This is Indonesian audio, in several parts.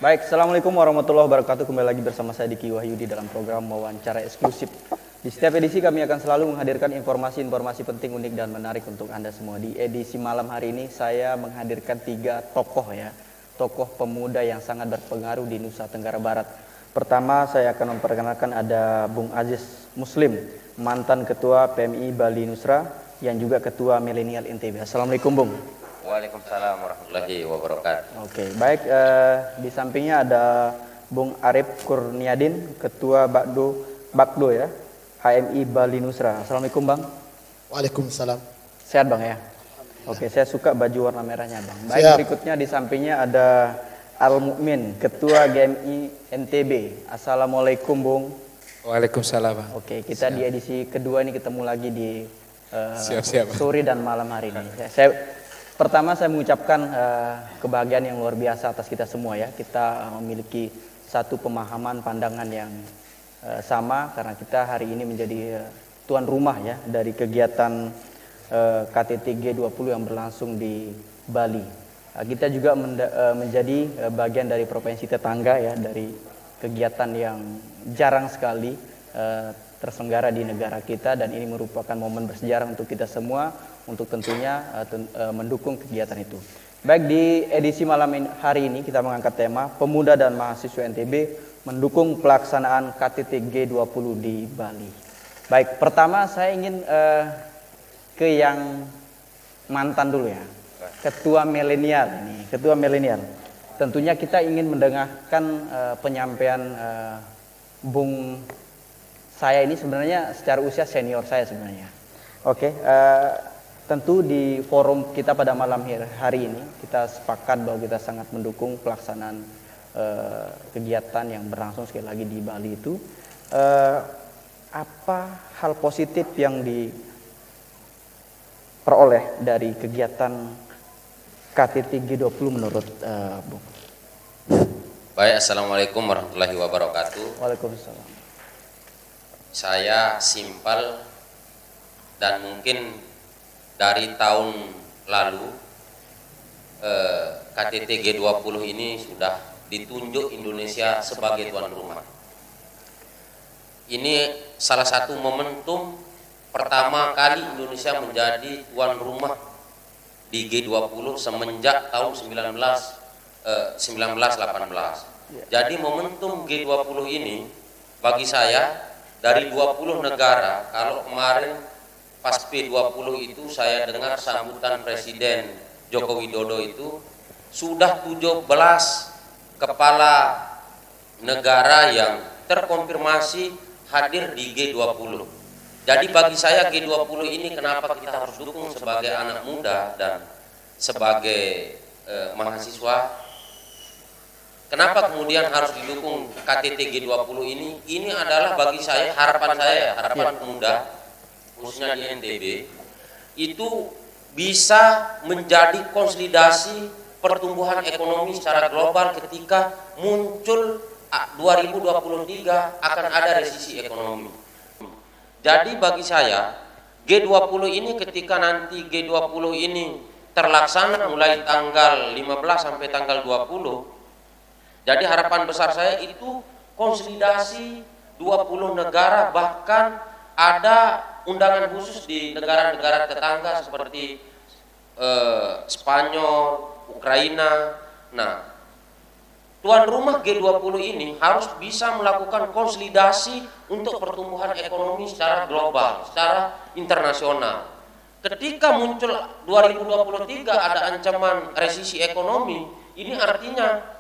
Baik, Assalamualaikum warahmatullahi wabarakatuh. Kembali lagi bersama saya Diki Wahyudi dalam program wawancara eksklusif. Di setiap edisi kami akan selalu menghadirkan informasi-informasi penting, unik, dan menarik untuk Anda semua. Di edisi malam hari ini saya menghadirkan 3 tokoh tokoh pemuda yang sangat berpengaruh di Nusa Tenggara Barat. Pertama saya akan memperkenalkan ada Bung Aziz Muslim, mantan Ketua PMI Bali Nusra, yang juga Ketua Milenial NTB. Assalamualaikum Bung. Waalaikumsalam warahmatullahi wabarakatuh. Oke, baik. Di sampingnya ada Bung Arif Kurniadin, Ketua Bakdo ya, HMI Bali Nusra. Assalamualaikum Bang. Waalaikumsalam. Sehat Bang ya? Oke, saya suka baju warna merahnya Bang. Baik, Siap. berikutnya di sampingnya ada Al Mukmin, Ketua GMI NTB. Assalamualaikum Bung. Waalaikumsalam Bang. Oke, kita di edisi kedua ini ketemu lagi di Siap-siap. sore dan malam hari ini. Pertama saya mengucapkan kebahagiaan yang luar biasa atas kita semua ya. Kita memiliki satu pemahaman pandangan yang sama karena kita hari ini menjadi tuan rumah ya dari kegiatan KTT G20 yang berlangsung di Bali. Kita juga menjadi bagian dari provinsi tetangga ya, dari kegiatan yang jarang sekali terselenggara di negara kita, dan ini merupakan momen bersejarah untuk kita semua untuk tentunya mendukung kegiatan itu. Baik, di edisi malam hari ini kita mengangkat tema Pemuda dan Mahasiswa NTB mendukung pelaksanaan KTT G20 di Bali. Baik, pertama saya ingin ke yang mantan dulu ya, Ketua Milenial ini, Ketua Milenial. Tentunya kita ingin mendengarkan penyampaian Bung. Saya ini sebenarnya secara usia senior saya sebenarnya. Oke, tentu di forum kita pada malam hari ini kita sepakat bahwa kita sangat mendukung pelaksanaan kegiatan yang berlangsung sekali lagi di Bali itu. Apa hal positif yang diperoleh dari kegiatan KTT G20 menurut Bung? Baik, assalamualaikum warahmatullahi wabarakatuh. Waalaikumsalam. Saya simpel dan mungkin dari tahun lalu KTT G20 ini sudah ditunjuk Indonesia sebagai tuan rumah. Ini salah satu momentum pertama kali Indonesia menjadi tuan rumah di G20 semenjak tahun 1918. Jadi momentum G20 ini bagi saya dari 20 negara, kalau kemarin pas P20 itu saya dengar sambutan Presiden Joko Widodo itu sudah 17 kepala negara yang terkonfirmasi hadir di G20. Jadi bagi saya G20 ini kenapa kita harus dukung sebagai anak muda dan sebagai mahasiswa. Kenapa kemudian harus didukung KTT G20 ini? Ini adalah bagi saya harapan pemuda khususnya di NTB itu bisa menjadi konsolidasi pertumbuhan ekonomi secara global ketika muncul 2023 akan ada resesi ekonomi. Jadi bagi saya G20 ini ketika nanti G20 ini terlaksana mulai tanggal 15 sampai tanggal 20, jadi harapan besar saya itu konsolidasi 20 negara, bahkan ada undangan khusus di negara-negara tetangga seperti Spanyol, Ukraina. Nah, tuan rumah G20 ini harus bisa melakukan konsolidasi untuk pertumbuhan ekonomi secara global, secara internasional. Ketika muncul 2023 ada ancaman resesi ekonomi, ini artinya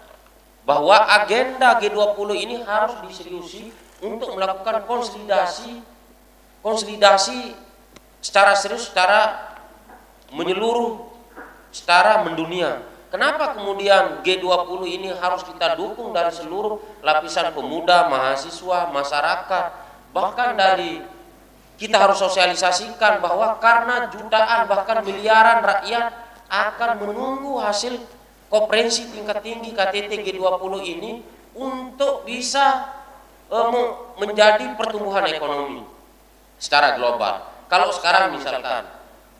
bahwa agenda G20 ini harus diseriusi untuk melakukan konsolidasi secara serius, secara menyeluruh, secara mendunia. Kenapa kemudian G20 ini harus kita dukung dari seluruh lapisan pemuda, mahasiswa, masyarakat, bahkan dari kita harus sosialisasikan bahwa karena jutaan bahkan miliaran rakyat akan menunggu hasil konferensi tingkat tinggi KTT G20 ini untuk bisa menjadi pertumbuhan ekonomi secara global. Kalau sekarang misalkan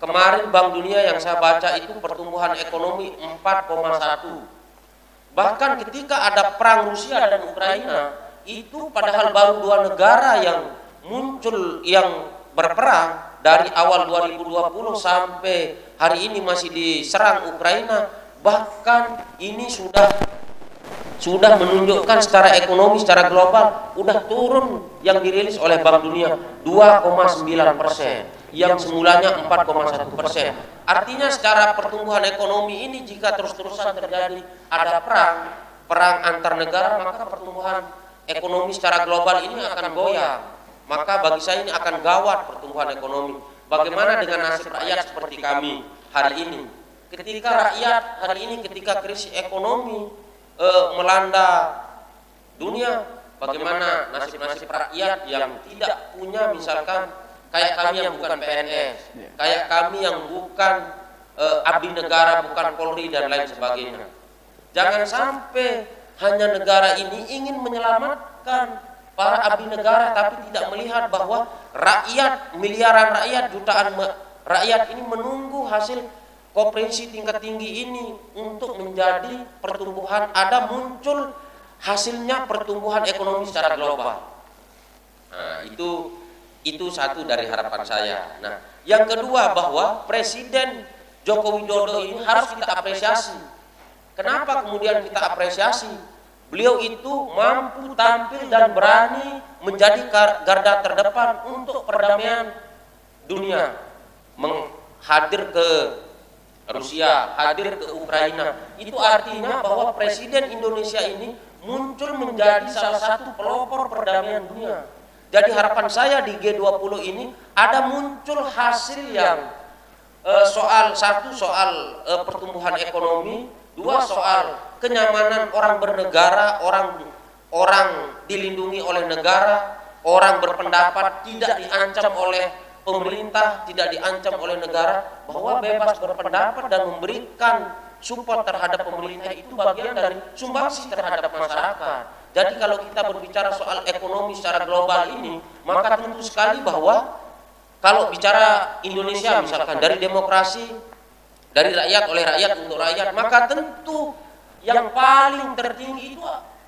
kemarin Bank Dunia yang saya baca itu pertumbuhan ekonomi 4,1 Bahkan ketika ada perang Rusia dan Ukraina, itu padahal baru dua negara yang muncul yang berperang dari awal 2020 sampai hari ini masih diserang Ukraina. Bahkan ini sudah menunjukkan secara ekonomi, secara global, udah turun yang dirilis oleh Bank Dunia 2,9%, yang semulanya 4,1%. Artinya secara pertumbuhan ekonomi ini jika terus-terusan terjadi ada perang antar negara, maka pertumbuhan ekonomi secara global ini akan goyang. Maka bagi saya ini akan gawat pertumbuhan ekonomi. Bagaimana dengan nasib rakyat seperti kami hari ini? Ketika rakyat hari ini, ketika krisis ekonomi melanda dunia, bagaimana nasib-nasib rakyat yang tidak punya, misalkan kayak kami yang bukan PNS, kayak kami yang bukan abdi negara, bukan Polri dan lain sebagainya. Jangan sampai hanya negara ini ingin menyelamatkan para abdi negara, tapi tidak melihat bahwa rakyat, miliaran rakyat, jutaan rakyat ini menunggu hasil kooperatif tingkat tinggi ini untuk menjadi pertumbuhan, ada muncul hasilnya pertumbuhan ekonomi secara global. Nah, itu satu dari harapan saya. Nah, yang kedua bahwa Presiden Joko Widodo ini harus kita apresiasi. Kenapa kemudian kita apresiasi? Beliau itu mampu tampil dan berani menjadi garda terdepan untuk perdamaian dunia, hadir ke Rusia, hadir ke Ukraina. Itu artinya bahwa Presiden Indonesia ini muncul menjadi salah satu pelopor perdamaian dunia. Jadi harapan saya di G20 ini ada muncul hasil yang soal pertumbuhan ekonomi, dua soal kenyamanan orang bernegara, orang dilindungi oleh negara, orang berpendapat tidak diancam oleh pemerintah, tidak diancam oleh negara, bahwa bebas berpendapat dan memberikan support terhadap pemerintah itu bagian dari sumbangsi terhadap masyarakat. Jadi kalau kita berbicara soal ekonomi secara global ini, maka tentu sekali bahwa kalau bicara Indonesia misalkan dari demokrasi, dari rakyat oleh rakyat untuk rakyat, maka tentu yang paling tertinggi itu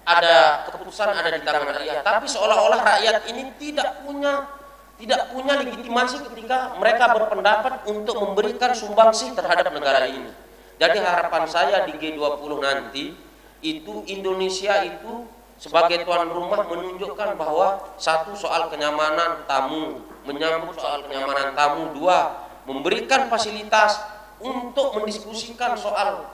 ada keputusan ada di tangan rakyat. Tapi seolah-olah rakyat ini tidak punya legitimasi ketika mereka berpendapat untuk memberikan sumbangsi terhadap negara ini. Jadi harapan saya di G20 nanti itu Indonesia itu sebagai tuan rumah menunjukkan bahwa satu soal kenyamanan tamu, menyambut soal kenyamanan tamu, dua memberikan fasilitas untuk mendiskusikan soal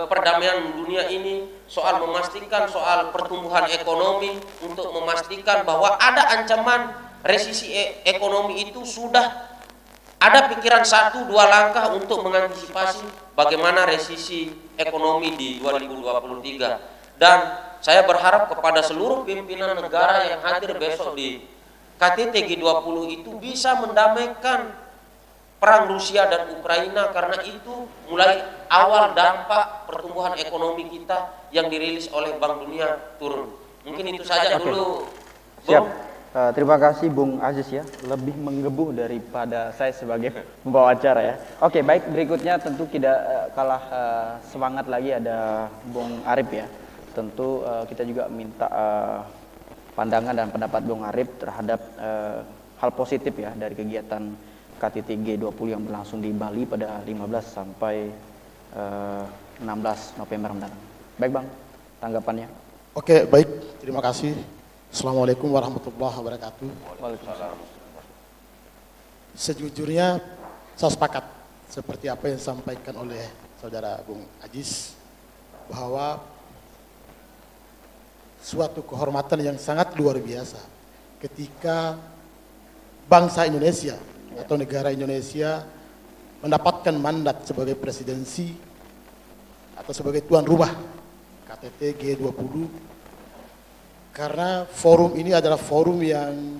perdamaian dunia ini, soal memastikan soal pertumbuhan ekonomi, untuk memastikan bahwa ada ancaman resesi ekonomi itu sudah ada pikiran 1-2 langkah untuk mengantisipasi bagaimana resesi ekonomi di 2023. Dan saya berharap kepada seluruh pimpinan negara yang hadir besok di KTT G20 itu bisa mendamaikan perang Rusia dan Ukraina, karena itu mulai awal dampak pertumbuhan ekonomi kita yang dirilis oleh Bank Dunia turun. Mungkin itu saja dulu. Siap. Terima kasih Bung Aziz ya, lebih menggebu daripada saya sebagai pembawa acara ya. Oke, baik, berikutnya tentu tidak kalah semangat lagi ada Bung Arif ya. Tentu kita juga minta pandangan dan pendapat Bung Arif terhadap hal positif ya dari kegiatan KTT G20 yang berlangsung di Bali pada 15 sampai 16 November mendatang. Baik Bang, tanggapannya. Oke, baik, terima kasih. Assalamualaikum warahmatullahi wabarakatuh. Waalaikumsalam. Sejujurnya saya sepakat seperti apa yang disampaikan oleh saudara Bung Aziz, bahwa suatu kehormatan yang sangat luar biasa ketika bangsa Indonesia atau negara Indonesia mendapatkan mandat sebagai presidensi atau sebagai tuan rumah KTT G20, karena forum ini adalah forum yang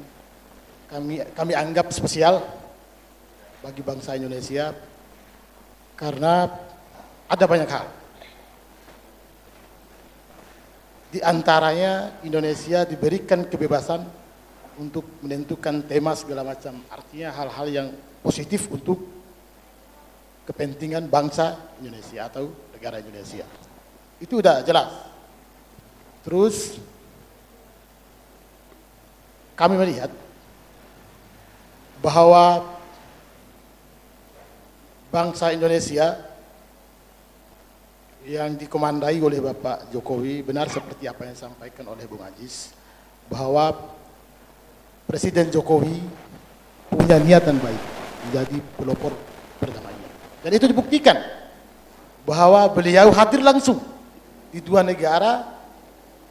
kami anggap spesial bagi bangsa Indonesia, karena ada banyak hal. Di antaranya Indonesia diberikan kebebasan untuk menentukan tema segala macam, artinya hal-hal yang positif untuk kepentingan bangsa Indonesia atau negara Indonesia. Itu udah jelas. Terus kami melihat bahwa bangsa Indonesia yang dikomandai oleh Bapak Jokowi benar seperti apa yang disampaikan oleh Bung Ajis, bahwa Presiden Jokowi punya niatan baik menjadi pelopor perdamaian. Dan itu dibuktikan bahwa beliau hadir langsung di dua negara,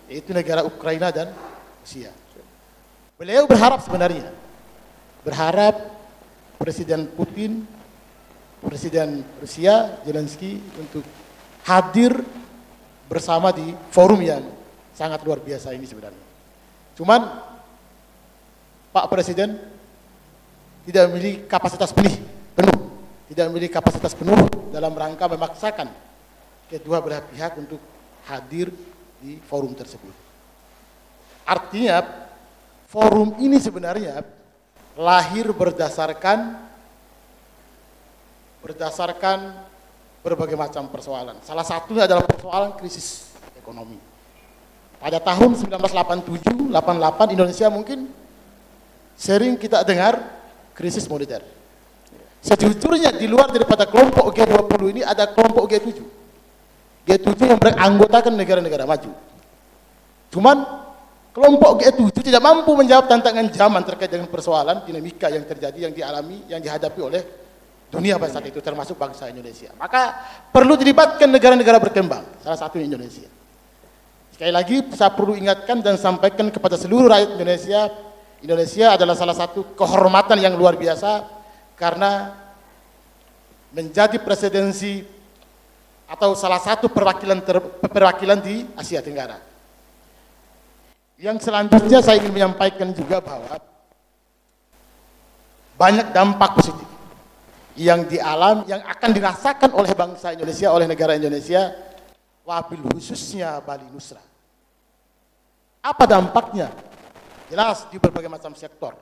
yaitu negara Ukraina dan Rusia. Beliau berharap sebenarnya, Presiden Putin, Presiden Rusia, Zelensky untuk hadir bersama di forum yang sangat luar biasa ini sebenarnya. Cuman Pak Presiden tidak memiliki kapasitas penuh, tidak memiliki kapasitas penuh dalam rangka memaksakan kedua belah pihak untuk hadir di forum tersebut. Artinya forum ini sebenarnya lahir berdasarkan berbagai macam persoalan. Salah satunya adalah persoalan krisis ekonomi. Pada tahun 1987, 88 Indonesia mungkin sering kita dengar krisis moneter. Sejujurnya di luar daripada kelompok G20 ini ada kelompok G7. G7 yang beranggotakan negara-negara maju. Cuman kelompok G7 tidak mampu menjawab tantangan zaman terkait dengan persoalan dinamika yang terjadi, yang dialami, yang dihadapi oleh dunia pada saat itu, termasuk bangsa Indonesia. Maka perlu dilibatkan negara-negara berkembang, salah satunya Indonesia. Sekali lagi saya perlu ingatkan dan sampaikan kepada seluruh rakyat Indonesia, Indonesia adalah salah satu kehormatan yang luar biasa karena menjadi presidensi atau salah satu perwakilan di Asia Tenggara. Yang selanjutnya saya ingin menyampaikan juga bahwa banyak dampak positif yang akan dirasakan oleh bangsa Indonesia, oleh negara Indonesia, wabil khususnya Bali Nusra. Apa dampaknya? Jelas di berbagai macam sektor.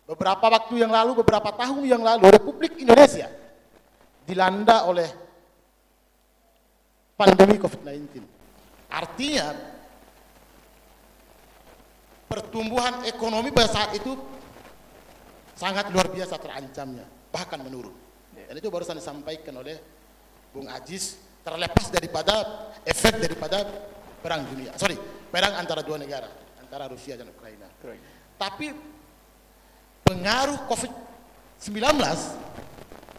Beberapa waktu yang lalu, beberapa tahun yang lalu, Republik Indonesia dilanda oleh pandemi COVID-19. Artinya pertumbuhan ekonomi pada saat itu sangat luar biasa terancamnya, bahkan menurun. Dan itu barusan disampaikan oleh Bung Ajis, terlepas daripada efek daripada perang antara dua negara, antara Rusia dan Ukraina. Tapi pengaruh COVID-19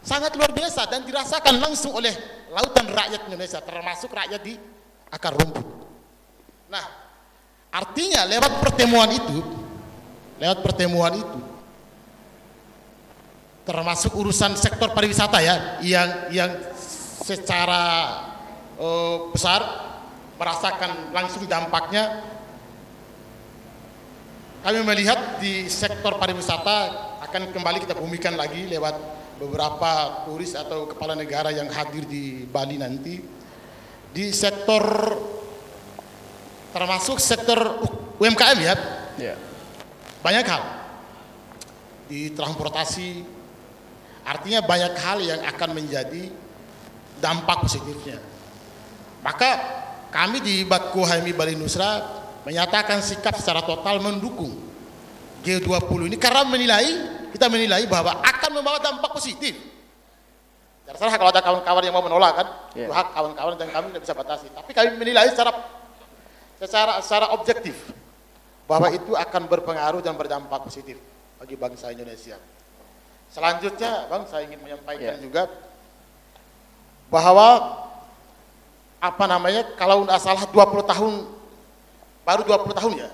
sangat luar biasa dan dirasakan langsung oleh lautan rakyat Indonesia, termasuk rakyat di akar rumput. Nah, artinya lewat pertemuan itu, termasuk urusan sektor pariwisata ya, yang secara besar merasakan langsung dampaknya. Kami melihat di sektor pariwisata akan kembali kita bumikan lagi lewat beberapa turis atau kepala negara yang hadir di Bali nanti. Di sektor termasuk sektor UMKM ya, banyak hal di transportasi, artinya banyak hal yang akan menjadi dampak positifnya. Maka kami di Batku HMI Bali Nusra menyatakan sikap secara total mendukung G20 ini karena kita menilai bahwa akan membawa dampak positif. Terserah kalau ada kawan-kawan yang mau menolak kan, itu hak kawan-kawan dan kami tidak bisa batasi. Tapi kami menilai secara objektif bahwa itu akan berpengaruh dan berdampak positif bagi bangsa Indonesia. Selanjutnya, Bang, saya ingin menyampaikan juga bahwa kalau tidak salah 20 tahun, baru 20 tahun ya.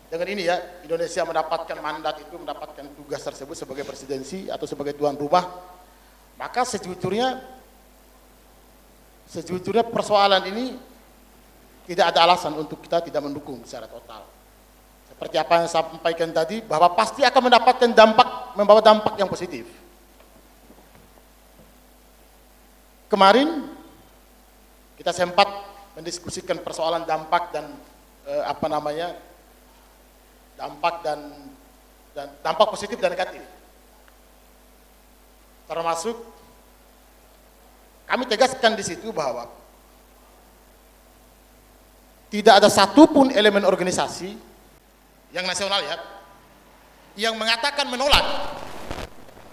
Dengan ini ya, Indonesia mendapatkan mandat itu, mendapatkan tugas tersebut sebagai presidensi atau sebagai tuan rumah. Maka sejujurnya persoalan ini tidak ada alasan untuk kita tidak mendukung secara total. Seperti apa yang saya sampaikan tadi, bahwa pasti akan membawa dampak yang positif. Kemarin kita sempat mendiskusikan persoalan dampak dan dampak positif dan negatif. Termasuk kami tegaskan di situ bahwa tidak ada satupun elemen organisasi yang nasional ya, yang mengatakan menolak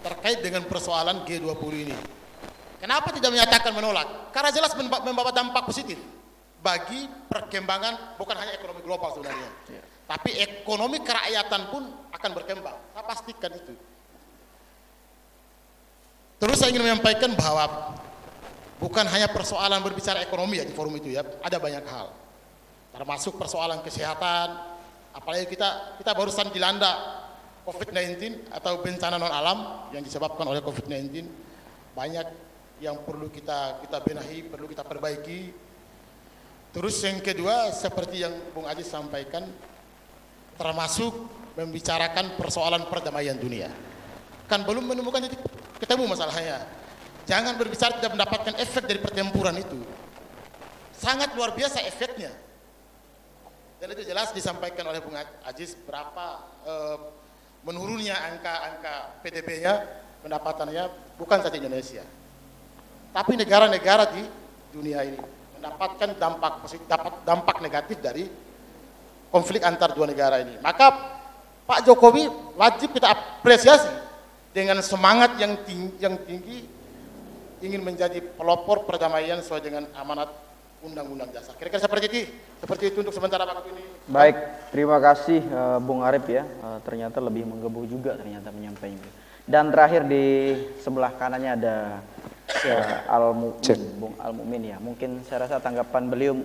terkait dengan persoalan G20 ini. Kenapa tidak menyatakan menolak? Karena jelas membawa dampak positif bagi perkembangan bukan hanya ekonomi global sebenarnya, tapi ekonomi kerakyatan pun akan berkembang. Saya pastikan itu. Terus saya ingin menyampaikan bahwa bukan hanya persoalan berbicara ekonomi ya di forum itu ya, ada banyak hal. Termasuk persoalan kesehatan, apalagi kita barusan dilanda COVID-19 atau bencana non alam yang disebabkan oleh COVID-19. Banyak yang perlu kita benahi, perlu kita perbaiki. Terus yang kedua seperti yang Bung Aziz sampaikan, termasuk membicarakan persoalan perdamaian dunia. Kan belum menemukan titik ketemu masalahnya. Jangan berbicara tidak mendapatkan efek dari pertempuran itu. Sangat luar biasa efeknya. Dan itu jelas disampaikan oleh Bung Aziz berapa menurunnya angka PDB-nya, pendapatannya, bukan saja Indonesia, tapi negara-negara di dunia ini mendapatkan dampak negatif dari konflik antar dua negara ini. Maka Pak Jokowi wajib kita apresiasi dengan semangat yang tinggi ingin menjadi pelopor perdamaian sesuai dengan amanat Undang-Undang Dasar. Kira-kira seperti itu untuk sementara waktu ini. Baik, terima kasih Bung Arif ya. Ternyata lebih menggebu juga ternyata menyampaikan. Dan terakhir di sebelah kanannya ada Bung Al-Mumin ya. Mungkin saya rasa tanggapan beliau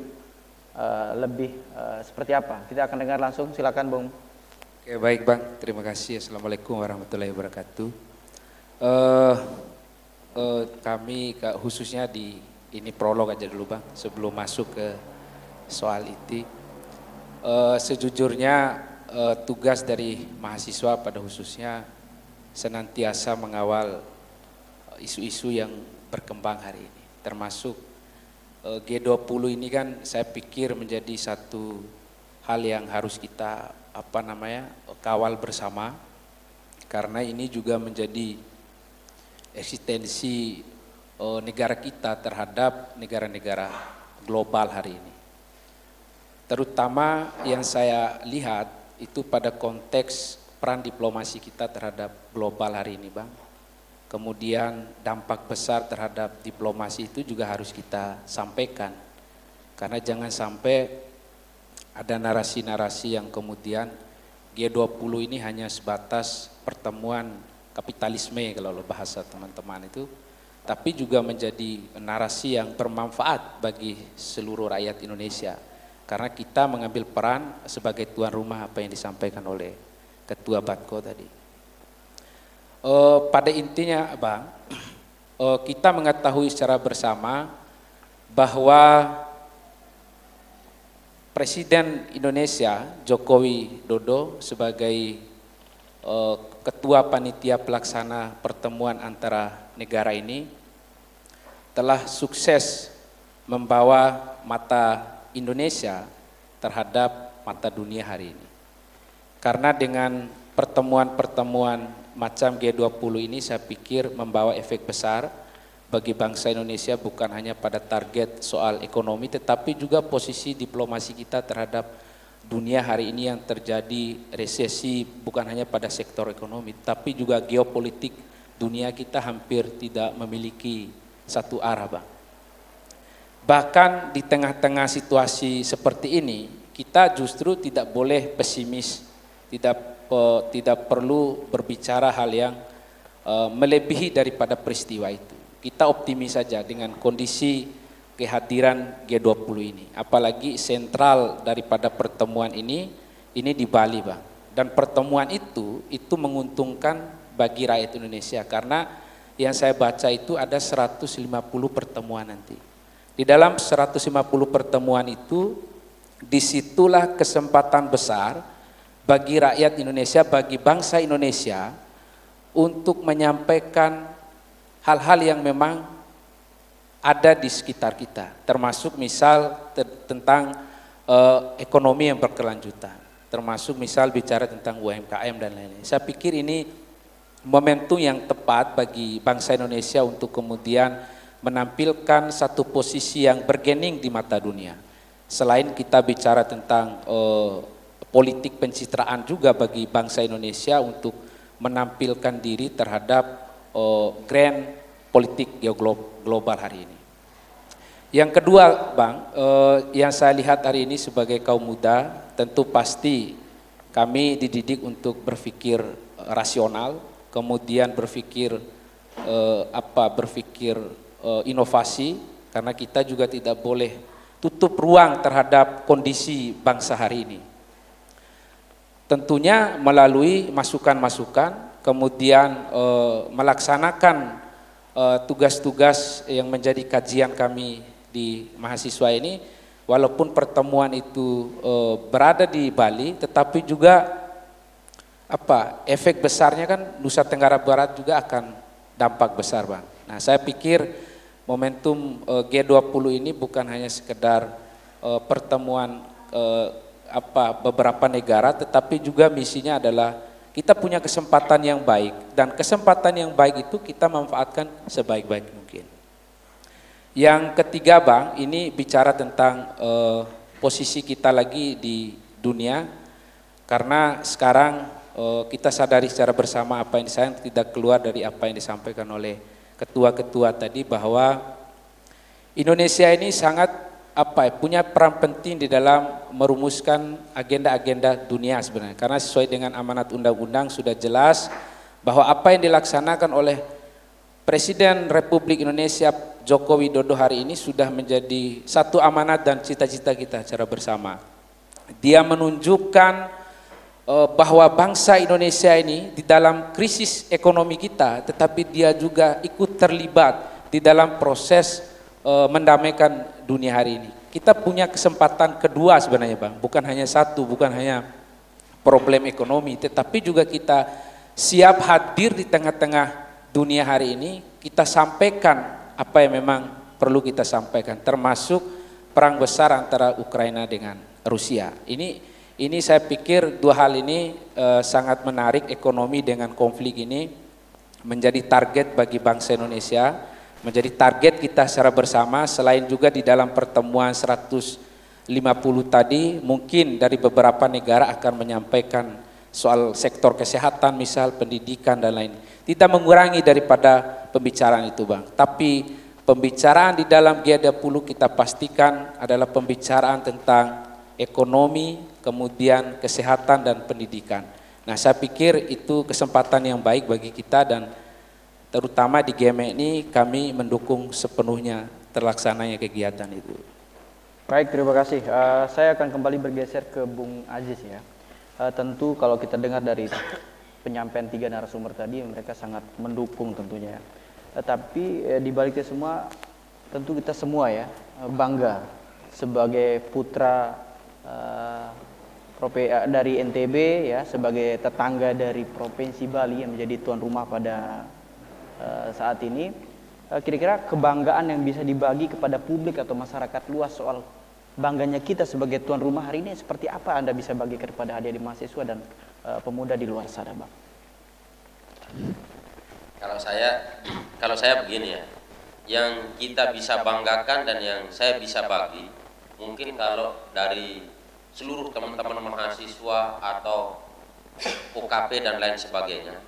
lebih seperti apa. Kita akan dengar langsung. Silakan Bung. Oke, baik Bang. Terima kasih. Assalamualaikum warahmatullahi wabarakatuh. Kami khususnya di ini prolog aja dulu Bang, sebelum masuk ke soal itu. Sejujurnya tugas dari mahasiswa pada khususnya senantiasa mengawal isu-isu yang berkembang hari ini. Termasuk G20 ini kan saya pikir menjadi satu hal yang harus kita kawal bersama. Karena ini juga menjadi eksistensi negara kita terhadap negara-negara global hari ini. Terutama yang saya lihat itu pada konteks peran diplomasi kita terhadap global hari ini Bang. Kemudian dampak besar terhadap diplomasi itu juga harus kita sampaikan. Karena jangan sampai ada narasi-narasi yang kemudian G20 ini hanya sebatas pertemuan kapitalisme kalau bahasa teman-teman itu, tapi juga menjadi narasi yang bermanfaat bagi seluruh rakyat Indonesia. Karena kita mengambil peran sebagai tuan rumah apa yang disampaikan oleh Ketua Batko tadi. Pada intinya Bang, kita mengetahui secara bersama bahwa Presiden Indonesia Joko Widodo sebagai Ketua Panitia Pelaksana Pertemuan antara negara ini telah sukses membawa mata Indonesia terhadap mata dunia hari ini. Karena dengan pertemuan-pertemuan macam G20 ini saya pikir membawa efek besar bagi bangsa Indonesia, bukan hanya pada target soal ekonomi tetapi juga posisi diplomasi kita terhadap dunia hari ini yang terjadi resesi bukan hanya pada sektor ekonomi tapi juga geopolitik dunia kita hampir tidak memiliki satu arah Bang. Bahkan di tengah-tengah situasi seperti ini kita justru tidak boleh pesimis, tidak perlu berbicara hal yang melebihi daripada peristiwa itu. Kita optimis saja dengan kondisi kehadiran G20 ini, apalagi sentral daripada pertemuan ini di Bali Bang. Dan pertemuan itu menguntungkan bagi rakyat Indonesia karena yang saya baca itu ada 150 pertemuan nanti. Di dalam 150 pertemuan itu disitulah kesempatan besar bagi rakyat Indonesia, bagi bangsa Indonesia untuk menyampaikan hal-hal yang memang ada di sekitar kita, termasuk misal tentang ekonomi yang berkelanjutan, termasuk misal bicara tentang UMKM dan lain-lain. Saya pikir ini momentum yang tepat bagi bangsa Indonesia untuk kemudian menampilkan satu posisi yang bergening di mata dunia. selain kita bicara tentang politik pencitraan juga bagi bangsa Indonesia untuk menampilkan diri terhadap grand politik global hari ini. Yang kedua, Bang, yang saya lihat hari ini sebagai kaum muda, tentu pasti kami dididik untuk berpikir rasional, kemudian berpikir inovasi, karena kita juga tidak boleh tutup ruang terhadap kondisi bangsa hari ini. Tentunya melalui masukan-masukan, kemudian melaksanakan tugas-tugas yang menjadi kajian kami di mahasiswa ini, walaupun pertemuan itu berada di Bali, tetapi juga efek besarnya kan Nusa Tenggara Barat juga akan dampak besar, Bang. Nah, saya pikir momentum G20 ini bukan hanya sekedar pertemuan beberapa negara, tetapi juga misinya adalah kita punya kesempatan yang baik, dan kesempatan yang baik itu kita manfaatkan sebaik-baik mungkin. Yang ketiga, Bang, ini bicara tentang posisi kita lagi di dunia, karena sekarang kita sadari secara bersama apa yang saya tidak keluar dari apa yang disampaikan oleh ketua-ketua tadi, bahwa Indonesia ini sangat punya peran penting di dalam merumuskan agenda-agenda dunia sebenarnya, karena sesuai dengan amanat undang-undang sudah jelas bahwa apa yang dilaksanakan oleh Presiden Republik Indonesia Joko Widodo hari ini sudah menjadi satu amanat dan cita-cita kita secara bersama. Dia menunjukkan bahwa bangsa Indonesia ini di dalam krisis ekonomi kita, tetapi dia juga ikut terlibat di dalam proses mendamaikan dunia hari ini. Kita punya kesempatan kedua sebenarnya, Bang, bukan hanya satu, bukan hanya problem ekonomi, tetapi juga kita siap hadir di tengah-tengah dunia hari ini, kita sampaikan apa yang memang perlu kita sampaikan, termasuk perang besar antara Ukraina dengan Rusia. Ini saya pikir dua hal ini sangat menarik. Ekonomi dengan konflik ini menjadi target bagi bangsa Indonesia, menjadi target kita secara bersama. Selain juga di dalam pertemuan 150 tadi, mungkin dari beberapa negara akan menyampaikan soal sektor kesehatan, misal pendidikan dan lain. Tidak mengurangi daripada pembicaraan itu, Bang. Tapi pembicaraan di dalam G20 kita pastikan adalah pembicaraan tentang ekonomi, kemudian kesehatan dan pendidikan. Nah, saya pikir itu kesempatan yang baik bagi kita, dan terutama di GME ini kami mendukung sepenuhnya terlaksananya kegiatan itu. Baik, terima kasih. Saya akan kembali bergeser ke Bung Aziz ya. Tentu kalau kita dengar dari penyampaian tiga narasumber tadi, mereka sangat mendukung tentunya. Tapi di baliknya semua, tentu kita semua ya bangga sebagai putra dari NTB ya, sebagai tetangga dari Provinsi Bali yang menjadi tuan rumah pada saat ini. Kira-kira kebanggaan yang bisa dibagi kepada publik atau masyarakat luas soal bangganya kita sebagai tuan rumah hari ini seperti apa Anda bisa bagi kepada adik-adik mahasiswa dan pemuda di luar sana, Bang? Kalau saya begini ya, yang kita bisa banggakan dan yang saya bisa bagi, mungkin kalau dari seluruh teman-teman mahasiswa atau UKP dan lain sebagainya,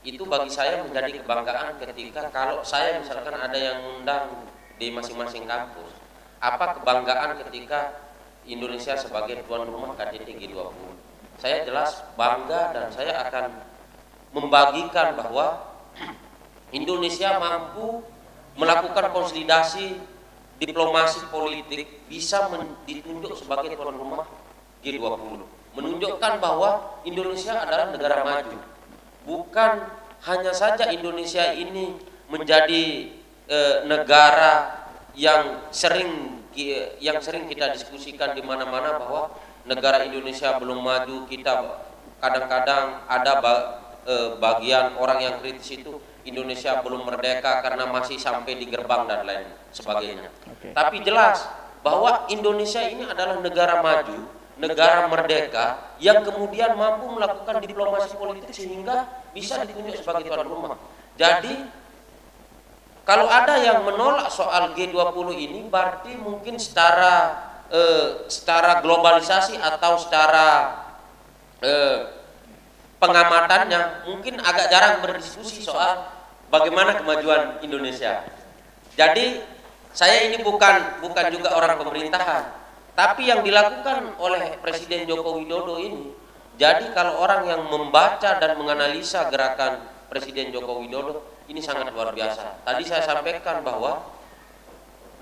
itu bagi saya menjadi kebanggaan ketika kalau saya misalkan ada yang undang di masing-masing kampus, apa kebanggaan ketika Indonesia sebagai tuan rumah KTT G20. Saya jelas bangga dan saya akan membagikan bahwa Indonesia mampu melakukan konsolidasi diplomasi politik, bisa ditunjuk sebagai tuan rumah G20, menunjukkan bahwa Indonesia adalah negara maju. Bukan hanya saja Indonesia ini menjadi negara yang sering kita diskusikan di mana-mana bahwa negara Indonesia belum maju. Kita kadang-kadang ada bagian orang yang kritis itu Indonesia belum merdeka karena masih sampai di gerbang dan lain sebagainya. Tapi jelas bahwa Indonesia ini adalah negara maju, negara merdeka yang kemudian mampu melakukan diplomasi politik sehingga bisa ditunjuk sebagai tuan rumah. Jadi kalau ada yang menolak soal G20 ini, berarti mungkin secara secara globalisasi atau secara pengamatannya mungkin agak jarang berdiskusi soal bagaimana kemajuan Indonesia. Jadi saya ini bukan juga orang pemerintahan, tapi yang dilakukan oleh Presiden Joko Widodo ini, jadi kalau orang yang membaca dan menganalisa gerakan Presiden Joko Widodo ini sangat luar biasa. Tadi saya sampaikan bahwa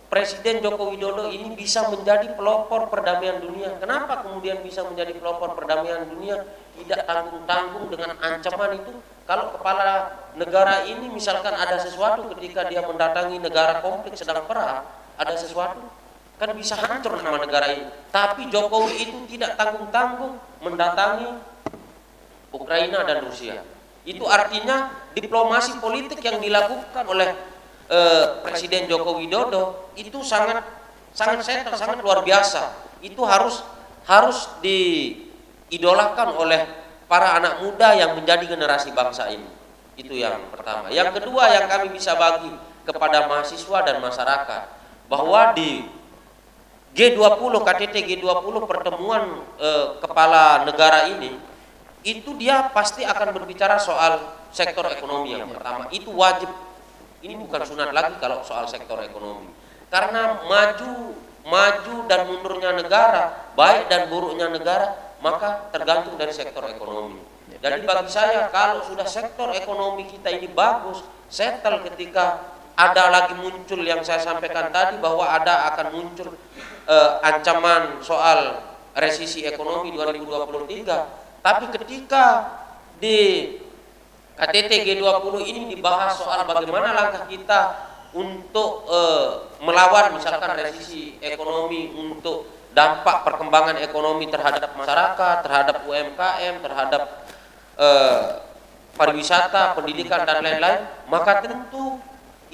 Presiden Joko Widodo ini bisa menjadi pelopor perdamaian dunia. Kenapa kemudian bisa menjadi pelopor perdamaian dunia? Tidak tanggung-tanggung dengan ancaman itu. Kalau kepala negara ini misalkan ada sesuatu ketika dia mendatangi negara konflik sedang perang, ada sesuatu, kan bisa hancur nama negara ini. Tapi Jokowi itu tidak tanggung-tanggung mendatangi Ukraina dan Rusia. Itu artinya diplomasi politik yang dilakukan oleh Presiden Joko Widodo itu sangat settle, sangat luar biasa. Itu harus diidolakan oleh para anak muda yang menjadi generasi bangsa ini. Itu yang pertama. Yang kedua yang kami bisa bagi kepada mahasiswa dan masyarakat, bahwa di G20, KTT G20 pertemuan kepala negara ini, itu dia pasti akan berbicara soal sektor ekonomi yang pertama. Itu wajib. Ini bukan sunat lagi kalau soal sektor ekonomi. Karena maju dan mundurnya negara, baik dan buruknya negara, maka tergantung dari sektor ekonomi. Jadi bagi saya kalau sudah sektor ekonomi kita ini bagus, settle, ketika ada lagi muncul yang saya sampaikan tadi bahwa akan muncul ancaman soal resesi ekonomi 2023, tapi ketika di KTT G20 ini dibahas soal bagaimana langkah kita untuk melawan misalkan resesi ekonomi, untuk dampak perkembangan ekonomi terhadap masyarakat, terhadap UMKM, terhadap pariwisata, pendidikan dan lain-lain, maka tentu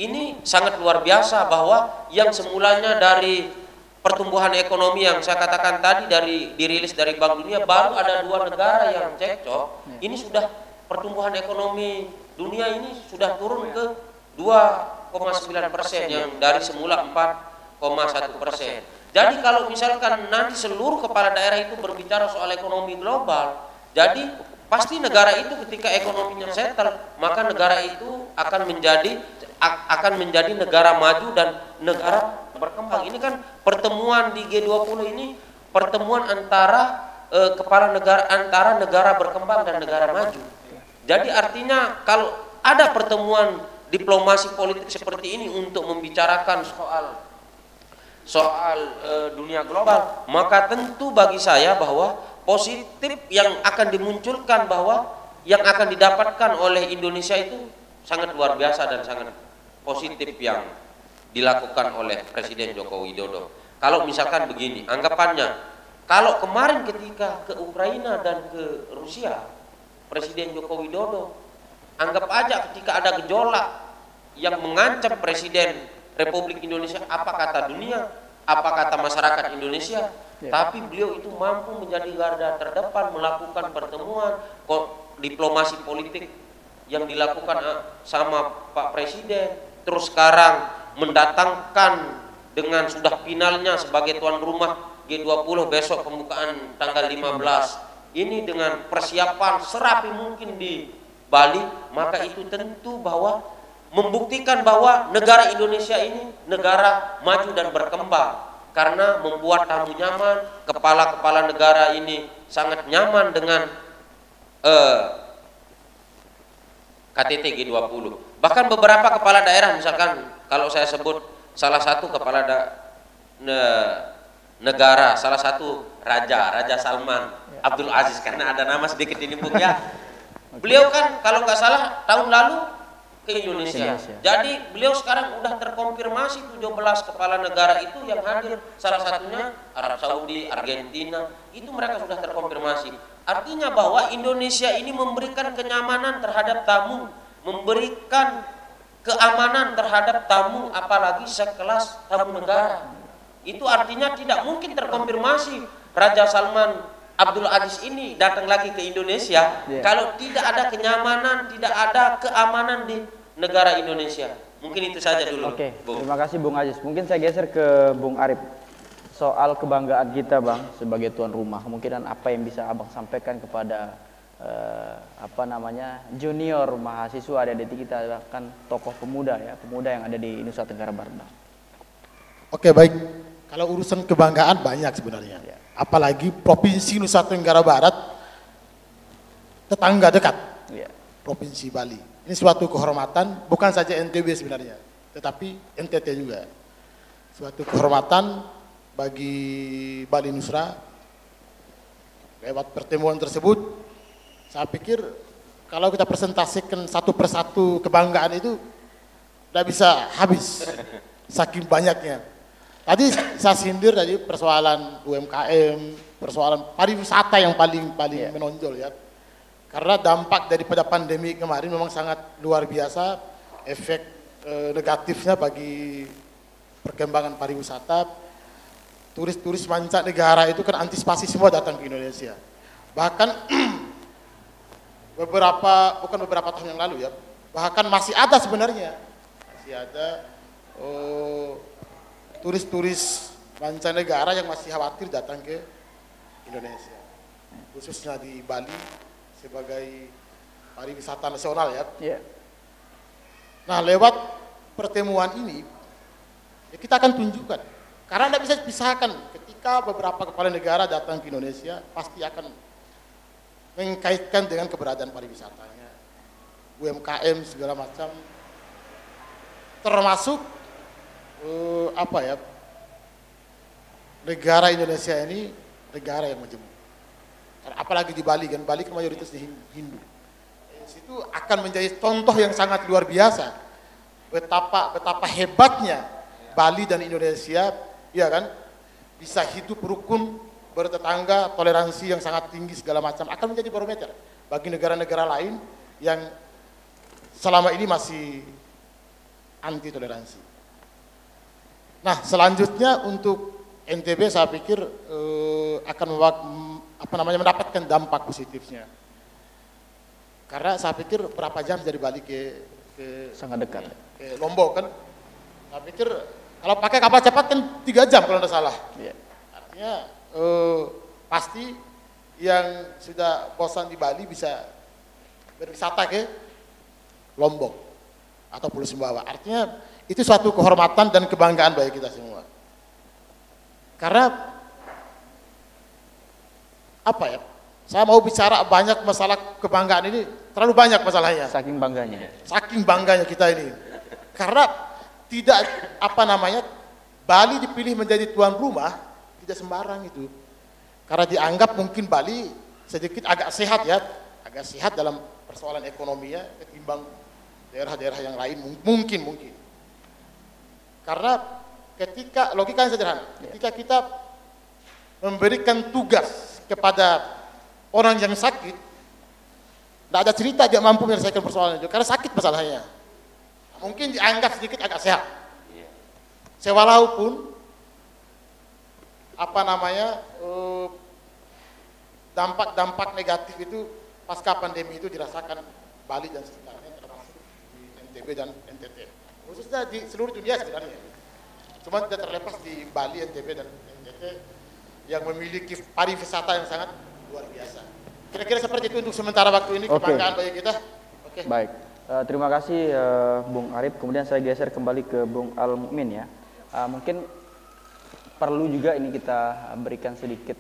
ini sangat luar biasa bahwa yang semulanya dari pertumbuhan ekonomi yang saya katakan tadi dirilis dari Bank Dunia, baru ada 2 negara yang cekcok, ini sudah pertumbuhan ekonomi dunia ini sudah turun ke 2,9% yang dari semula 4,1%. Jadi kalau misalkan nanti seluruh kepala daerah itu berbicara soal ekonomi global, jadi pasti negara itu ketika ekonominya settle, maka negara itu akan menjadi negara maju dan negara berkembang. Ini kan pertemuan di G20 ini pertemuan antara kepala negara, antara negara berkembang dan negara maju. Jadi artinya kalau ada pertemuan diplomasi politik seperti ini untuk membicarakan soal dunia global, maka tentu bagi saya bahwa positif yang akan dimunculkan, bahwa yang akan didapatkan oleh Indonesia itu sangat luar biasa dan sangat positif yang dilakukan oleh Presiden Joko Widodo. Kalau misalkan begini, anggapannya, kalau kemarin ketika ke Ukraina dan ke Rusia, Presiden Joko Widodo, anggap aja ketika ada gejolak yang mengancam Presiden Republik Indonesia, apa kata dunia, apa kata masyarakat Indonesia, tapi beliau itu mampu menjadi garda terdepan, melakukan pertemuan, diplomasi politik yang dilakukan sama Pak Presiden, terus sekarang mendatangkan dengan sudah finalnya sebagai tuan rumah G20 besok pembukaan tanggal 15, ini dengan persiapan serapi mungkin di Bali, maka itu tentu bahwa membuktikan bahwa negara Indonesia ini negara maju dan berkembang, karena membuat tamu nyaman, kepala-kepala negara ini sangat nyaman dengan KTT G20. Bahkan beberapa kepala daerah, misalkan kalau saya sebut salah satu kepala negara, salah satu Raja Salman Abdul Aziz, karena ada nama sedikit ini Bung ya. Beliau kan kalau nggak salah tahun lalu ke Indonesia. Jadi beliau sekarang udah terkonfirmasi 17 kepala negara itu yang hadir, salah satunya Arab Saudi, Argentina, itu mereka sudah terkonfirmasi. Artinya bahwa Indonesia ini memberikan kenyamanan terhadap tamu, memberikan keamanan terhadap tamu, apalagi sekelas tamu negara. Itu artinya tidak mungkin terkonfirmasi Raja Salman Abdul Aziz ini datang lagi ke Indonesia kalau tidak ada kenyamanan, tidak ada keamanan di negara Indonesia. Mungkin itu saja dulu. Oke, terima kasih Bung Aziz. Mungkin saya geser ke Bung Arif. soal kebanggaan kita Bang sebagai tuan rumah, kemungkinan apa yang bisa Abang sampaikan kepada junior mahasiswa adik kita, kan tokoh pemuda ya, pemuda yang ada di Nusa Tenggara Barat Bang. Oke, baik, kalau urusan kebanggaan banyak sebenarnya ya. Apalagi Provinsi Nusa Tenggara Barat tetangga dekat ya. Provinsi Bali, ini suatu kehormatan, bukan saja NTB sebenarnya, tetapi NTT juga. Suatu kehormatan bagi Bali Nusra. Lewat pertemuan tersebut, saya pikir kalau kita presentasikan satu persatu kebanggaan itu tidak bisa habis, saking banyaknya. Tadi saya sindir tadi persoalan UMKM, persoalan pariwisata yang paling menonjol ya. Karena dampak daripada pandemi kemarin memang sangat luar biasa, efek negatifnya bagi perkembangan pariwisata. Turis-turis mancanegara itu kan antisipasi semua datang ke Indonesia. Bahkan bukan beberapa tahun yang lalu ya, bahkan masih ada sebenarnya, masih ada turis-turis mancanegara yang masih khawatir datang ke Indonesia, khususnya di Bali sebagai pariwisata nasional ya. Yeah. Nah, lewat pertemuan ini ya kita akan tunjukkan, karena tidak bisa dipisahkan ketika beberapa kepala negara datang ke Indonesia pasti akan mengkaitkan dengan keberadaan pariwisatanya, UMKM segala macam, termasuk negara Indonesia ini negara yang majemuk. Apalagi di Bali kan, Bali kan mayoritasnya Hindu. Itu akan menjadi contoh yang sangat luar biasa betapa hebatnya Bali dan Indonesia, ya kan, bisa hidup rukun, bertetangga, toleransi yang sangat tinggi segala macam, akan menjadi barometer bagi negara-negara lain yang selama ini masih anti toleransi. Nah, selanjutnya untuk NTB saya pikir akan mendapatkan dampak positifnya. Karena saya pikir berapa jam dari Bali ke sangat dekat ke Lombok kan. Saya pikir kalau pakai kapal cepat kan 3 jam kalau tidak salah. Yeah. Artinya pasti yang sudah bosan di Bali bisa berwisata ke Lombok atau Pulau Sumbawa. Artinya itu suatu kehormatan dan kebanggaan bagi kita semua. Karena apa ya? Saya mau bicara banyak masalah kebanggaan ini, terlalu banyak masalahnya. Saking bangganya. Saking bangganya kita ini. Karena tidak Bali dipilih menjadi tuan rumah tidak sembarang itu. Karena dianggap mungkin Bali sedikit agak sehat ya, agak sehat dalam persoalan ekonominya ketimbang daerah-daerah yang lain mungkin. Karena ketika logikanya sederhana, ketika kita memberikan tugas kepada orang yang sakit, tidak ada cerita dia mampu menyelesaikan persoalan itu karena sakit masalahnya. Mungkin dianggap sedikit agak sehat. Walaupun dampak-dampak negatif itu pasca pandemi itu dirasakan Bali dan sekitarnya, termasuk di NTB dan NTT. Khususnya di seluruh dunia sebenarnya. Cuma tidak terlepas di Bali, NTB dan NTT yang memiliki pariwisata yang sangat luar biasa. Kira-kira seperti itu untuk sementara waktu ini, kebanggaan bagi kita. Okay. Baik, terima kasih Bung Arif. Kemudian saya geser kembali ke Bung Al Mukmin ya. Mungkin perlu juga ini kita berikan sedikit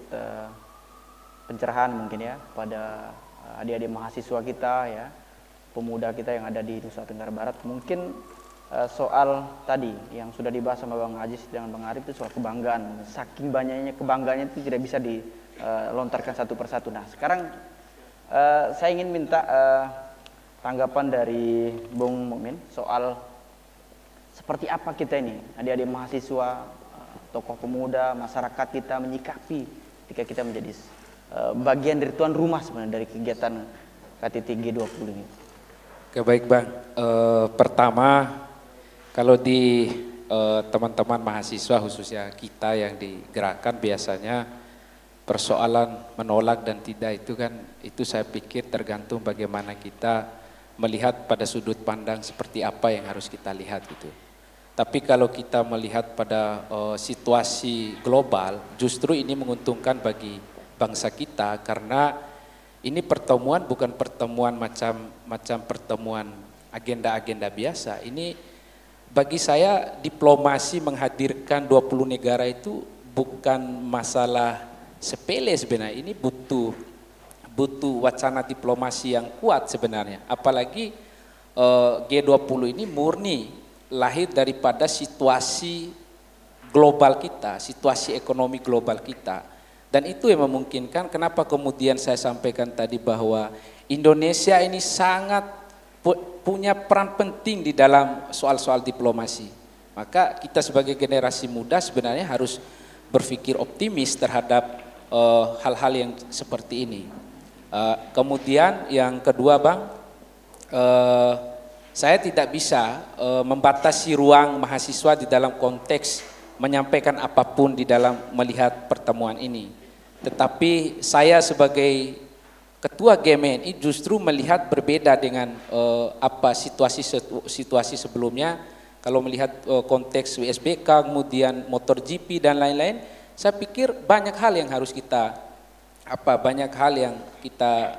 pencerahan mungkin ya pada adik-adik mahasiswa kita ya, pemuda kita yang ada di Nusa Tenggara Barat. Mungkin soal tadi yang sudah dibahas sama Bang Aziz dengan Bang Arif itu soal kebanggaan. Saking banyaknya kebanggaannya itu tidak bisa dilontarkan satu persatu. Nah, sekarang saya ingin minta tanggapan dari Bung Mukmin soal seperti apa kita ini, adik-adik mahasiswa, tokoh pemuda, masyarakat kita menyikapi ketika kita menjadi bagian dari tuan rumah sebenarnya dari kegiatan KTT G20 ini. Oke, baik Bang. Pertama, kalau di teman-teman mahasiswa khususnya kita yang digerakkan biasanya persoalan menolak dan tidak itu saya pikir tergantung bagaimana kita melihat pada sudut pandang seperti apa yang harus kita lihat gitu. Tapi kalau kita melihat pada situasi global, justru ini menguntungkan bagi bangsa kita karena ini pertemuan bukan pertemuan macam pertemuan agenda-agenda biasa. Ini bagi saya diplomasi menghadirkan 20 negara itu bukan masalah sepele sebenarnya. Ini butuh wacana diplomasi yang kuat sebenarnya. Apalagi G20 ini murni lahir daripada situasi global kita, situasi ekonomi global kita. Dan itu yang memungkinkan kenapa kemudian saya sampaikan tadi bahwa Indonesia ini sangat punya peran penting di dalam soal-soal diplomasi. Maka kita sebagai generasi muda sebenarnya harus berpikir optimis terhadap hal-hal yang seperti ini. Kemudian yang kedua Bang, saya tidak bisa membatasi ruang mahasiswa di dalam konteks menyampaikan apapun di dalam melihat pertemuan ini. Tetapi saya sebagai Ketua GMNI justru melihat berbeda dengan situasi sebelumnya. Kalau melihat konteks WSBK, kemudian MotoGP dan lain-lain, saya pikir banyak hal yang harus kita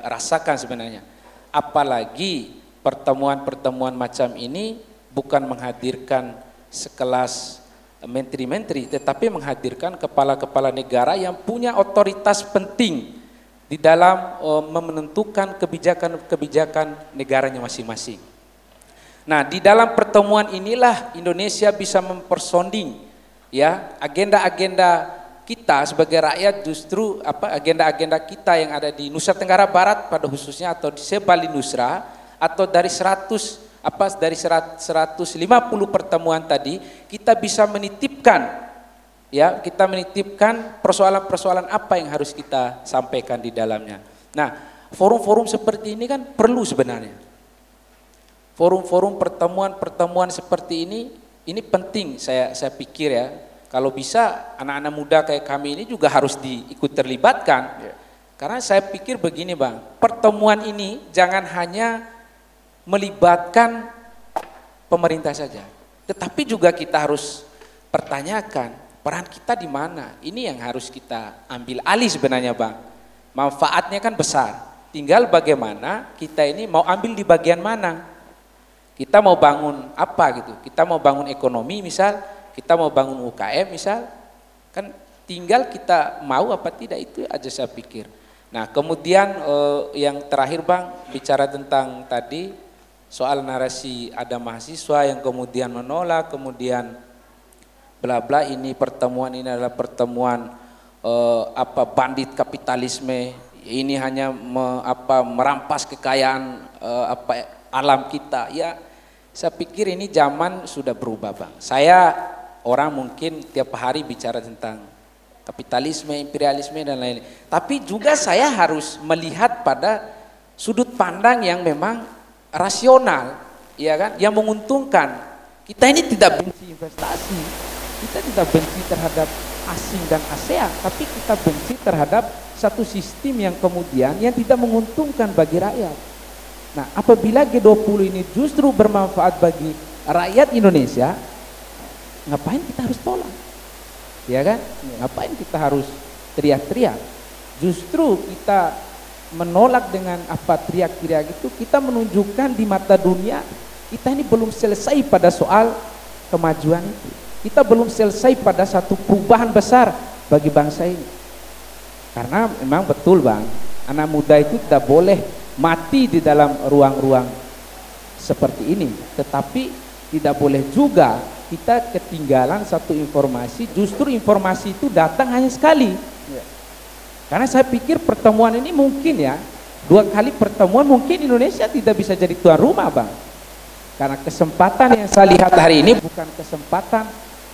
rasakan sebenarnya. Apalagi pertemuan-pertemuan macam ini bukan menghadirkan sekelas menteri-menteri, tetapi menghadirkan kepala-kepala negara yang punya otoritas penting di dalam menentukan kebijakan-kebijakan negaranya masing-masing. Nah, di dalam pertemuan inilah Indonesia bisa mempersonding ya agenda-agenda kita sebagai rakyat, justru agenda-agenda kita yang ada di Nusa Tenggara Barat pada khususnya atau di Sebali Nusra atau dari 150 pertemuan tadi kita bisa menitipkan persoalan-persoalan apa yang harus kita sampaikan di dalamnya. Nah, forum-forum seperti ini kan perlu sebenarnya. Forum-forum pertemuan seperti ini penting saya pikir ya. Kalau bisa anak-anak muda kayak kami ini juga harus ikut terlibatkan. Karena saya pikir begini Bang, pertemuan ini jangan hanya melibatkan pemerintah saja, tetapi juga kita harus pertanyakan peran kita di mana. Ini yang harus kita ambil alih sebenarnya Bang. Manfaatnya kan besar, tinggal bagaimana kita ini mau ambil di bagian mana. Kita mau bangun apa gitu, kita mau bangun ekonomi misal, kita mau bangun UKM misal, kan tinggal kita mau apa tidak, itu aja saya pikir. Nah kemudian yang terakhir Bang, bicara tentang tadi soal narasi ada mahasiswa yang kemudian menolak, kemudian bla bla, ini pertemuan ini adalah pertemuan bandit kapitalisme, ini hanya merampas kekayaan alam kita. Ya saya pikir ini zaman sudah berubah Bang. Saya orang mungkin tiap hari bicara tentang kapitalisme, imperialisme dan lain-lain, tapi juga saya harus melihat pada sudut pandang yang memang rasional, ya kan, yang menguntungkan. Kita ini tidak benci investasi, kita tidak benci terhadap asing dan ASEAN, tapi kita benci terhadap satu sistem yang kemudian yang tidak menguntungkan bagi rakyat. Nah, apabila G20 ini justru bermanfaat bagi rakyat Indonesia, ngapain kita harus tolak? Ya kan? Ngapain kita harus teriak-teriak? Justru kita menolak dengan teriak-teriak itu, kita menunjukkan di mata dunia kita ini belum selesai pada soal kemajuan itu. Kita belum selesai pada satu perubahan besar bagi bangsa ini. Karena memang betul Bang, anak muda itu tidak boleh mati di dalam ruang-ruang seperti ini, tetapi tidak boleh juga kita ketinggalan satu informasi. Justru informasi itu datang hanya sekali. Karena saya pikir pertemuan ini mungkin ya, 2 kali pertemuan mungkin Indonesia tidak bisa jadi tuan rumah Bang. Karena kesempatan yang saya lihat hari ini bukan kesempatan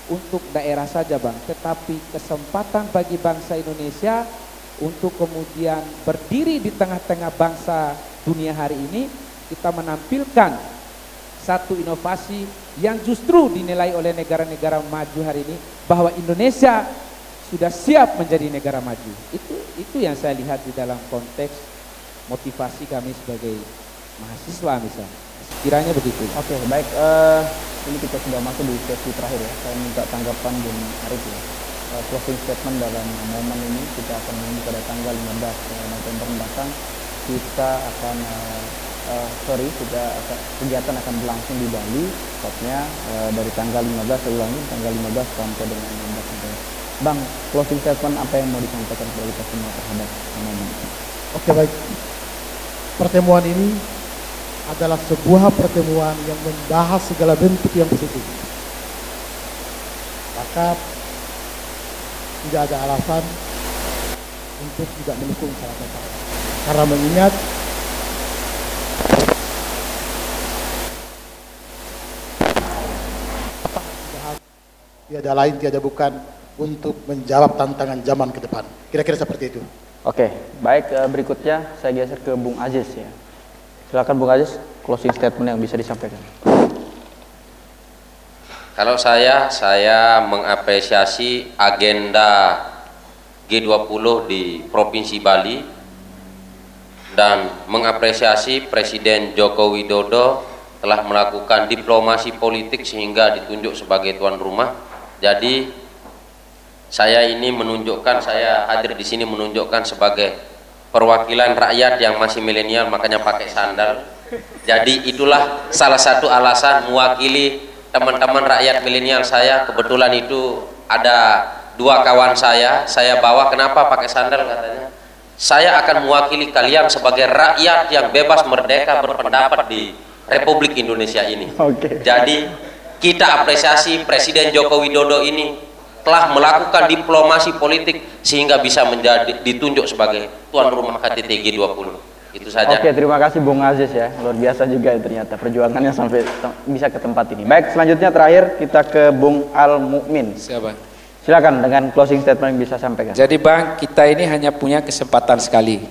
untuk daerah saja Bang, tetapi kesempatan bagi bangsa Indonesia untuk kemudian berdiri di tengah-tengah bangsa dunia hari ini. Kita menampilkan satu inovasi yang justru dinilai oleh negara-negara maju hari ini bahwa Indonesia sudah siap menjadi negara maju. Itu yang saya lihat di dalam konteks motivasi kami sebagai mahasiswa misalnya. Kiranya begitu. Oke, baik. ini kita sudah masuk di sesi terakhir ya. Saya minta tanggapan Bung Arif ya. Closing statement dalam momen ini kita akan menuju pada tanggal 15 November mendatang. Kita akan kegiatan akan berlangsung di Bali, tepatnya dari tanggal 15, saya ulangi, tanggal 15 sampai dengan 16 November. Bang, closing statement apa yang mau disampaikan kepada kita semua terhadap momen ini? Oke, baik. Pertemuan ini adalah sebuah pertemuan yang membahas segala bentuk yang positif. Maka tidak ada alasan untuk tidak mendukung salah satu. Karena mengingat tiada lain tiada bukan untuk menjawab tantangan zaman ke depan. Kira-kira seperti itu. Oke, baik, berikutnya saya geser ke Bung Aziz ya. Silakan Bung Aziz, closing statement yang bisa disampaikan. Kalau saya mengapresiasi agenda G20 di Provinsi Bali dan mengapresiasi Presiden Joko Widodo telah melakukan diplomasi politik sehingga ditunjuk sebagai tuan rumah. Jadi saya hadir di sini menunjukkan sebagai perwakilan rakyat yang masih milenial, makanya pakai sandal. Jadi itulah salah satu alasan mewakili teman-teman rakyat milenial saya. Kebetulan itu ada dua kawan saya bawa, kenapa pakai sandal katanya. Saya akan mewakili kalian sebagai rakyat yang bebas merdeka berpendapat di Republik Indonesia ini. Jadi kita apresiasi Presiden Joko Widodo ini telah melakukan diplomasi politik sehingga bisa ditunjuk sebagai tuan rumah KTT G20. Itu saja. Oke, terima kasih Bung Aziz ya. Luar biasa juga ternyata perjuangannya sampai bisa ke tempat ini. Baik, selanjutnya terakhir kita ke Bung Al Mukmin. Siapa? Silakan dengan closing statement yang bisa sampaikan. Jadi Bang, kita ini hanya punya kesempatan sekali.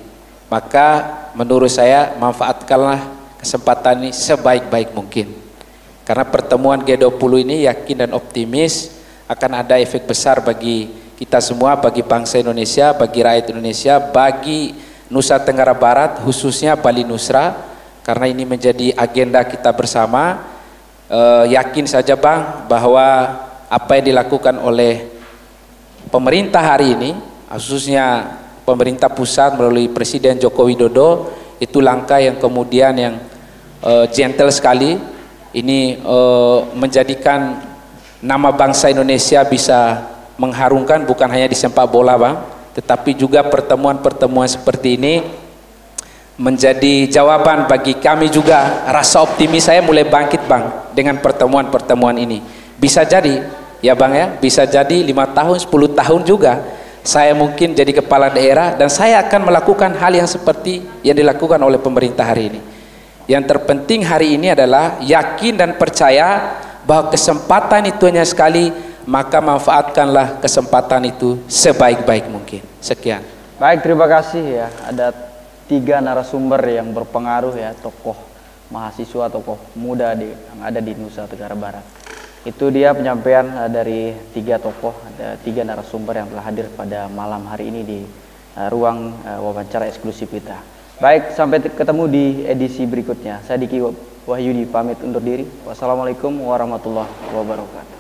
Maka menurut saya manfaatkanlah kesempatan ini sebaik-baik mungkin. Karena pertemuan G20 ini yakin dan optimis akan ada efek besar bagi kita semua, bagi bangsa Indonesia, bagi rakyat Indonesia, bagi Nusa Tenggara Barat, khususnya Bali Nusra, karena ini menjadi agenda kita bersama. Yakin saja Bang bahwa apa yang dilakukan oleh pemerintah hari ini, khususnya pemerintah pusat melalui Presiden Joko Widodo, itu langkah yang kemudian yang gentle sekali. Ini menjadikan nama bangsa Indonesia bisa mengharumkan bukan hanya di sepak bola Bang, tetapi juga pertemuan-pertemuan seperti ini menjadi jawaban bagi kami juga. Rasa optimis saya mulai bangkit Bang dengan pertemuan-pertemuan ini. Bisa jadi ya Bang ya, bisa jadi 5 tahun, 10 tahun juga saya mungkin jadi kepala daerah dan saya akan melakukan hal yang seperti yang dilakukan oleh pemerintah hari ini. Yang terpenting hari ini adalah yakin dan percaya bahwa kesempatan itu hanya sekali, maka manfaatkanlah kesempatan itu sebaik-baik mungkin. Sekian. Baik, terima kasih ya. Ada 3 narasumber yang berpengaruh ya, tokoh mahasiswa, tokoh muda yang ada di Nusa Tenggara Barat. Itu dia penyampaian dari 3 tokoh, ada 3 narasumber yang telah hadir pada malam hari ini di ruang wawancara eksklusif kita. Baik, sampai ketemu di edisi berikutnya. Saya Diki Wahyudi pamit undur diri. Wassalamualaikum warahmatullahi wabarakatuh.